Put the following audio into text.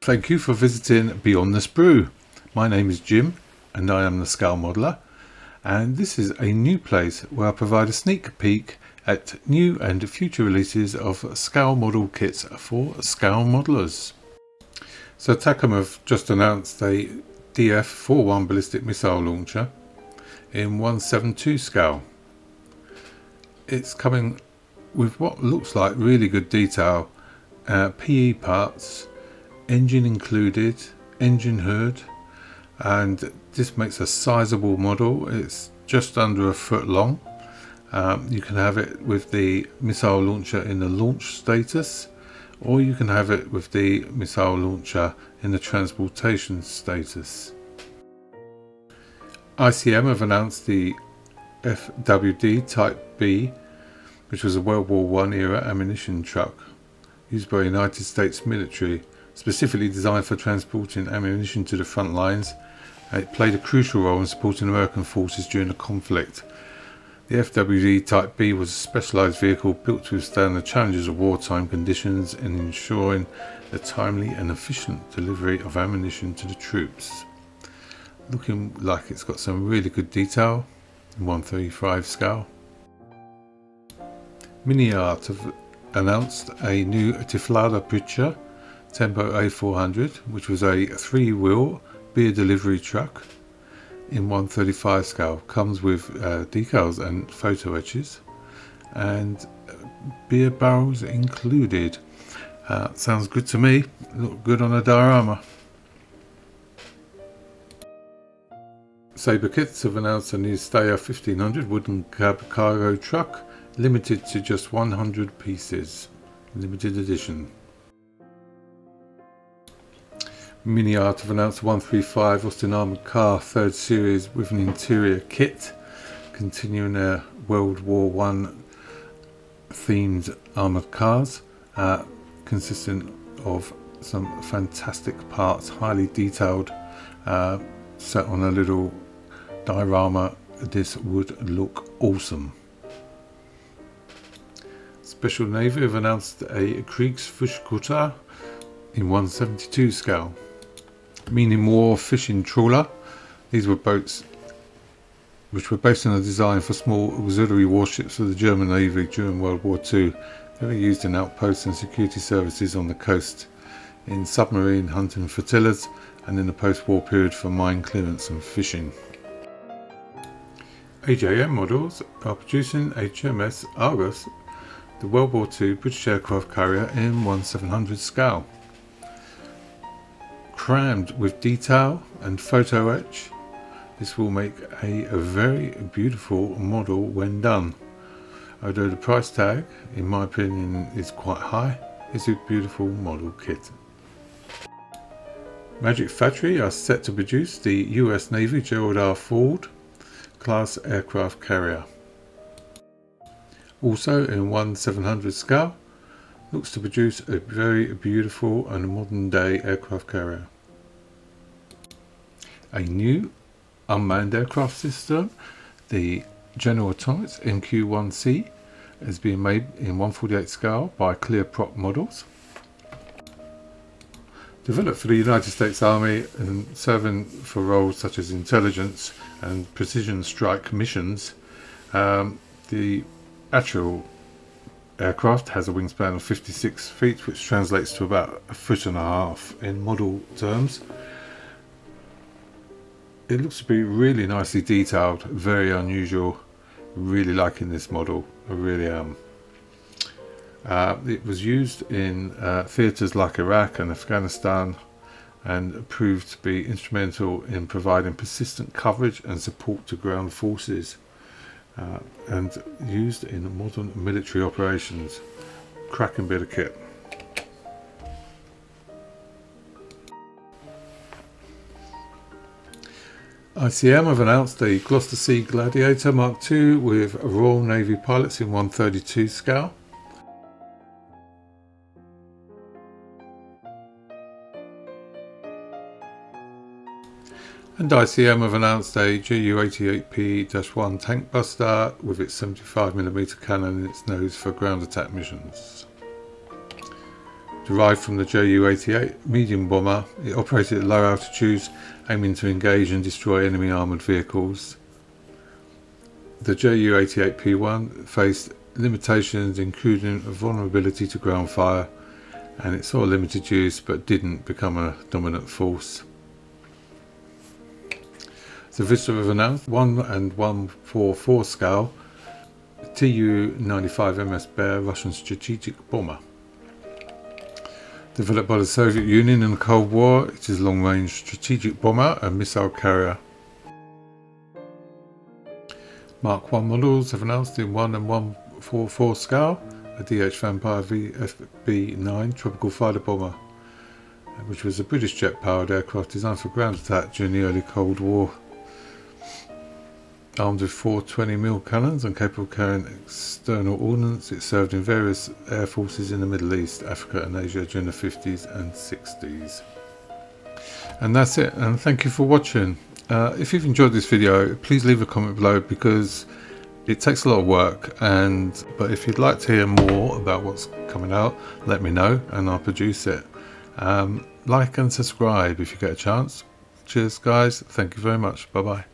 Thank you for visiting Beyond the Sprue. My name is Jim and I am the Scale Modeller, and this is a new place where I provide a sneak peek at new and future releases of scale model kits for scale modelers. So Takom have just announced a DF-41 ballistic missile launcher in 172 scale. It's coming with what looks like really good detail, PE parts, engine included, engine hood, and this makes a sizable model. It's just under a foot long. You can have it with the missile launcher in the launch status, or you can have it with the missile launcher in the transportation status. ICM have announced the FWD Type B, which was a World War I era ammunition truck used by the United States military, specifically designed for transporting ammunition to the front lines. It played a crucial role in supporting American forces during the conflict. The FWD Type B was a specialised vehicle built to withstand the challenges of wartime conditions and ensuring the timely and efficient delivery of ammunition to the troops. Looking like it's got some really good detail in 135 scale. Miniart have announced a new Tiflada Picture Tempo A400, which was a 3-wheel beer delivery truck in 135 scale. Comes with decals and photo etches and beer barrels included. Sounds good to me. Look good on a diorama. Sabre Kits have announced a new Stayer 1500 wooden cab cargo truck, limited to just 100 pieces, limited edition. Miniart have announced 135 Austin armoured car 3rd series with an interior kit, continuing their World War I themed armoured cars, consisting of some fantastic parts, highly detailed, set on a little diorama. This would look awesome. Special Navy have announced a Kriegsfischkutter in 172 scale. Meaning war fishing trawler. These were boats which were based on a design for small auxiliary warships of the German Navy during World War II. They were used in outposts and security services on the coast, in submarine hunting flotillas, and in the post-war period for mine clearance and fishing. AJM models are producing HMS Argus, the World War II British aircraft carrier in 1700 scale. Crammed with detail and photo etch, this will make a very beautiful model when done. Although the price tag, in my opinion, is quite high, it's a beautiful model kit. Magic Factory are set to produce the US Navy Gerald R. Ford class aircraft carrier. Also in 1700 scale, looks to produce a very beautiful and modern day aircraft carrier. A new unmanned aircraft system, the General Atomics MQ-1C, is being made in 148 scale by Clear Prop Models. Developed for the United States Army and serving for roles such as intelligence and precision strike missions, the actual aircraft has a wingspan of 56 feet, which translates to about 1.5 feet in model terms. It looks to be really nicely detailed, very unusual. Really liking this model, I really am. It was used in theatres like Iraq and Afghanistan, and proved to be instrumental in providing persistent coverage and support to ground forces, and used in modern military operations. Cracking bit of kit. ICM have announced the Gloster Sea Gladiator Mk with Royal Navy pilots in 132 scale. And ICM have announced a Ju-88P-1 tank buster with its 75mm cannon in its nose for ground attack missions. Derived from the Ju-88 medium bomber, it operated at low altitudes, aiming to engage and destroy enemy armoured vehicles. The Ju-88P1 faced limitations including a vulnerability to ground fire, and it saw limited use but didn't become a dominant force. The Zvezda have announced 1 and 144 scale Tu-95 MS Bear Russian strategic bomber. Developed by the Soviet Union in the Cold War, it is a long-range strategic bomber and missile carrier. Mark 1 models have announced in 1 and 144 scale a DH Vampire VFB-9 tropical fighter bomber, which was a British jet-powered aircraft designed for ground attack during the early Cold War. Armed with 4 20mm cannons and capable of carrying external ordnance, it served in various air forces in the Middle East, Africa and Asia during the 50s and 60s. And that's it, and thank you for watching. If you've enjoyed this video, please leave a comment below, because it takes a lot of work, but if you'd like to hear more about what's coming out, let me know and I'll produce it. Like and subscribe if you get a chance. Cheers guys, thank you very much, bye bye.